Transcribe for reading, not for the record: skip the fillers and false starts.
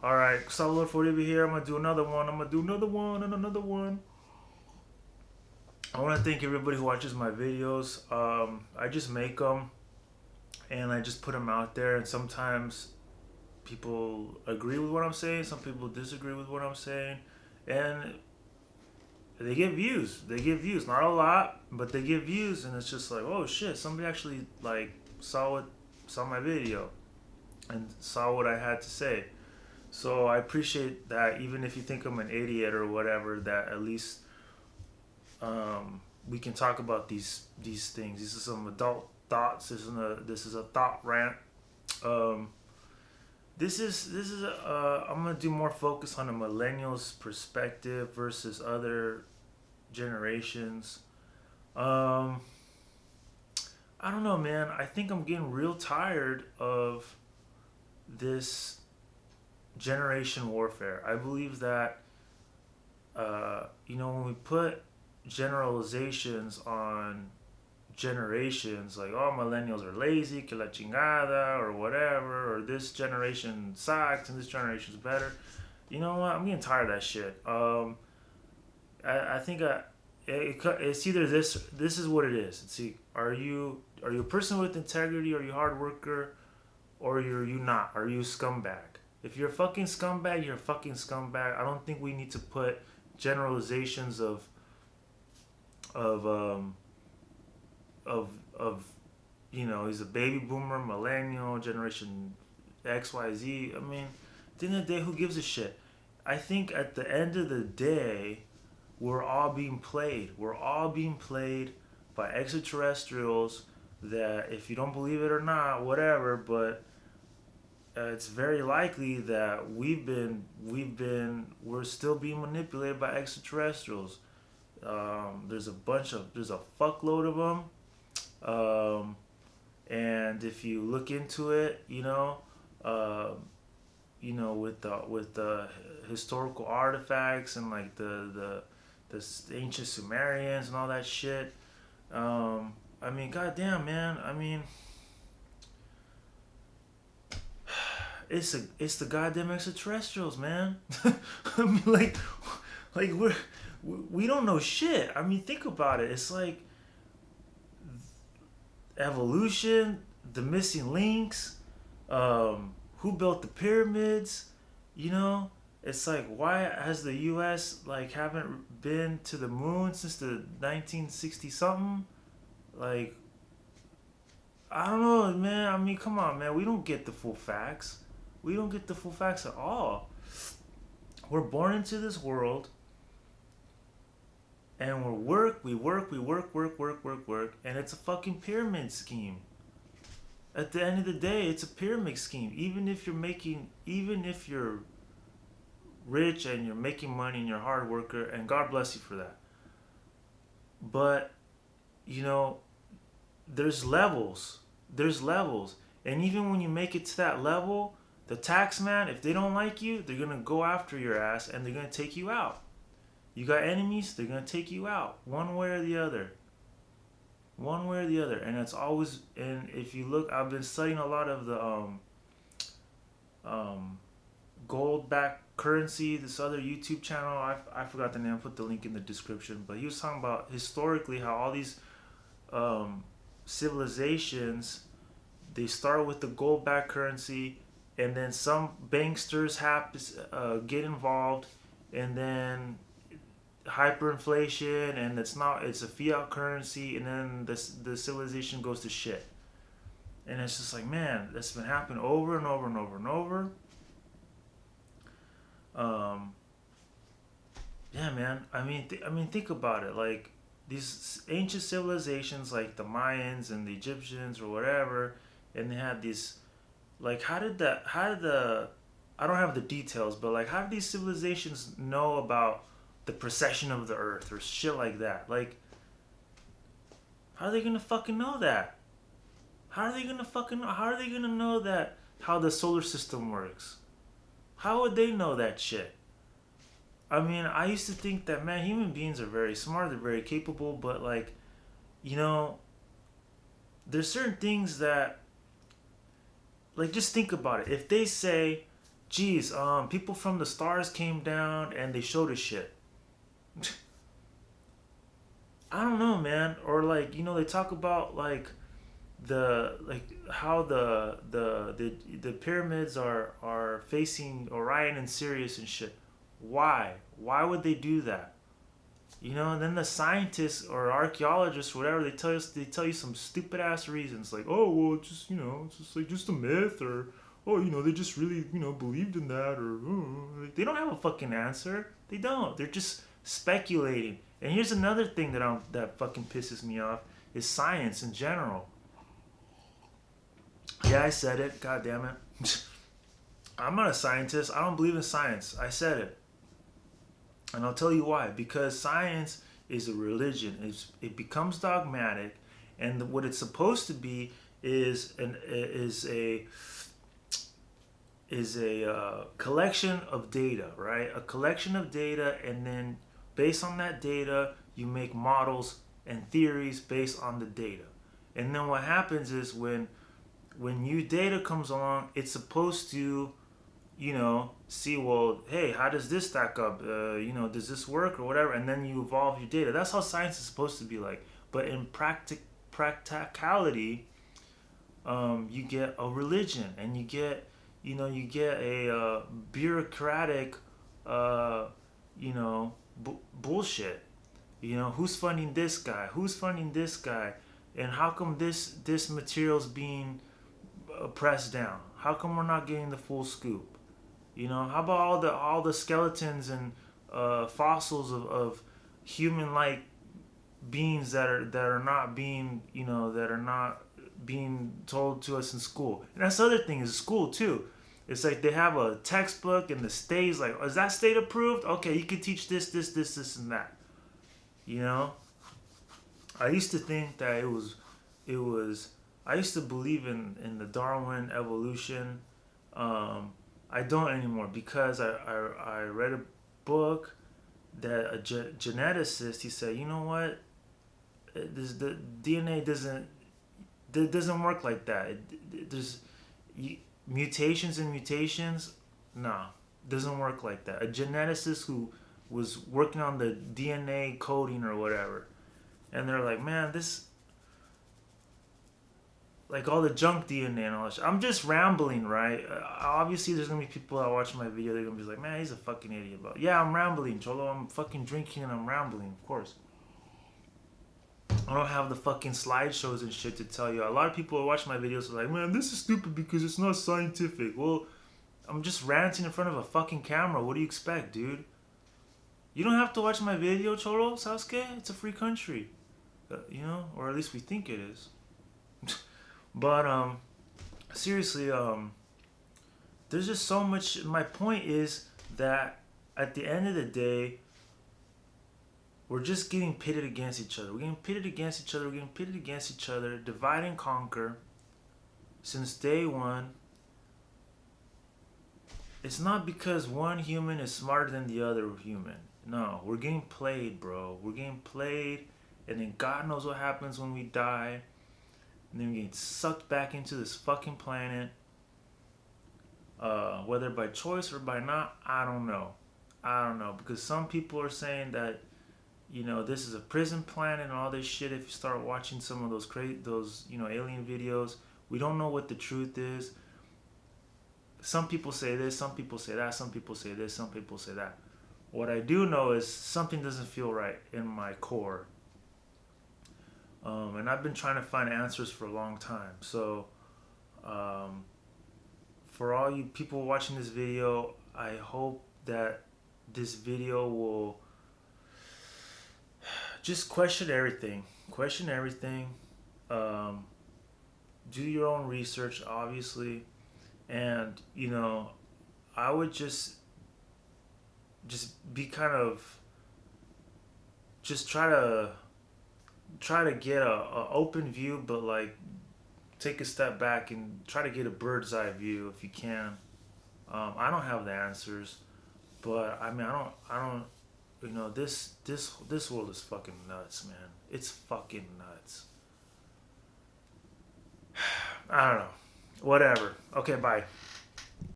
Alright, Gustavo for Uribe here. I'm gonna do another one. I'm gonna do another one and another one. I want to thank everybody who watches my videos. I just make them and I just put them out there, and sometimes people agree with what I'm saying, some people disagree with what I'm saying, and they get views. They get views, not a lot, but they get views, and it's just like, oh shit, somebody actually like saw my video and saw what I had to say. So I appreciate that, even if you think I'm an idiot or whatever, that at least we can talk about these things. These are some adult thoughts. This is a thought rant. Um, I'm gonna do more focus on the millennials' perspective versus other generations. Um, I don't know, man. I think I'm getting real tired of this generation warfare. I believe that when we put generalizations on generations, like, oh, millennials are lazy, que la chingada, or whatever, or this generation sucks and this generation's better. You know what? I'm getting tired of that shit. I think it's either this. This is what it is. Let's see. Are you a person with integrity? Are you a hard worker? Or are you not? Are you a scumbag? If you're a fucking scumbag, you're a fucking scumbag. I don't think we need to put generalizations of um of he's a baby boomer, millennial, generation XYZ. I mean, at the end of the day, who gives a shit? I think at the end of the day, we're all being played. We're all being played by extraterrestrials. That, if you don't believe it or not, whatever, but it's very likely that we're still being manipulated by extraterrestrials. There's a fuckload of them. Um, and if you look into it, uh, with the historical artifacts and like the ancient Sumerians and all that shit. I mean, goddamn, man. I mean, it's the goddamn extraterrestrials, man. I mean, like we don't know shit. I mean, think about it. It's like evolution, the missing links, who built the pyramids. You know, it's like, why has the U.S. like haven't been to the moon since the 1960 something? Like, I don't know, man. I mean, come on, man. We don't get the full facts. We don't get the full facts at all. We're born into this world, and we work, and it's a fucking pyramid scheme. At the end of the day, it's a pyramid scheme. Even if you're rich and you're making money and you're a hard worker, and God bless you for that. But, you know, there's levels. There's levels. And even when you make it to that level, the tax man, if they don't like you, they're gonna go after your ass and they're gonna take you out. You got enemies, they're gonna take you out. One way or the other. One way or the other. And it's always, and if you look, I've been studying a lot of the um gold back currency, this other YouTube channel. I forgot the name, I'll put the link in the description. But he was talking about historically how all these um civilizations, they start with the gold backed currency, and then some banksters have to get involved, and then hyperinflation, and it's a fiat currency, and then the civilization goes to shit. And it's just like, man, that's been happening over and over and over and over. um yeah, man. I mean, think about it. Like, these ancient civilizations, like the Mayans and the Egyptians or whatever, and they had these, like, how did the I don't have the details, but like, how did these civilizations know about the precession of the earth or shit like that? Like, how are they gonna fucking know that? How are they gonna know that, how the solar system works? How would they know that shit? I mean, I used to think that, man, human beings are very smart, they're very capable, but like, you know, there's certain things that, like, just think about it. If they say geez, people from the stars came down and they showed us shit. I don't know, man. Or like, they talk about like how the pyramids are facing Orion and Sirius and shit. Why would they do that? And then the scientists or archaeologists, or whatever, they tell you some stupid ass reasons like, oh well, it's just like just a myth, or oh they just really believed in that, or they don't have a fucking answer. They don't. They're just speculating. And here's another thing that fucking pisses me off is science in general. Yeah, I said it. God damn it. I'm not a scientist. I don't believe in science. I said it. And I'll tell you why. Because science is a religion. It becomes dogmatic, and what it's supposed to be is a collection of data, right? A collection of data, and then based on that data, you make models and theories based on the data. And then what happens is when new data comes along, it's supposed to see, well, hey, how does this stack up? Does this work or whatever? And then you evolve your data. That's how science is supposed to be like. But in practicality, you get a religion, and you get a bureaucratic, bullshit. Who's funding this guy? Who's funding this guy? And how come this material's being pressed down? How come we're not getting the full scoop? How about all the skeletons and fossils of human-like beings that are not being told to us in school? And that's the other thing is school too. It's like they have a textbook and the state's like, is that state approved? Okay, you can teach this, and that. I used to think that it was. I used to believe in the Darwin evolution. I don't anymore because I read a book that a geneticist, he said, you know what, the DNA doesn't work like that. There's mutations and mutations. Nah, doesn't work like that. A geneticist who was working on the DNA coding or whatever, and they're like, man, this, like all the junk DNA and all that shit. I'm just rambling, right? Obviously, there's gonna be people that watch my video. They're gonna be like, man, he's a fucking idiot. But yeah, I'm rambling, Cholo. I'm fucking drinking and I'm rambling, of course. I don't have the fucking slideshows and shit to tell you. A lot of people who watch my videos are like, man, this is stupid because it's not scientific. Well, I'm just ranting in front of a fucking camera. What do you expect, dude? You don't have to watch my video, Cholo, Sasuke. It's a free country. Or at least we think it is. But seriously, there's just so much. My point is that at the end of the day, we're just getting pitted against each other. We're getting pitted against each other. We're getting pitted against each other. Divide and conquer. Since day one. It's not because one human is smarter than the other human. No, we're getting played, bro. We're getting played, and then God knows what happens when we die. And then we get sucked back into this fucking planet. Whether by choice or by not, I don't know. Because some people are saying that, this is a prison planet and all this shit. If you start watching some of those alien videos, we don't know what the truth is. Some people say this, some people say that, some people say this, some people say that. What I do know is something doesn't feel right in my core. And I've been trying to find answers for a long time. So, for all you people watching this video, I hope that this video will just question everything. Question everything. Do your own research, obviously. And, I would just be kind of, just try to get a open view, but like take a step back and try to get a bird's eye view if you can. I don't have the answers, but I mean, I don't, this world is fucking nuts, man. It's fucking nuts. I don't know. Whatever. Okay, bye.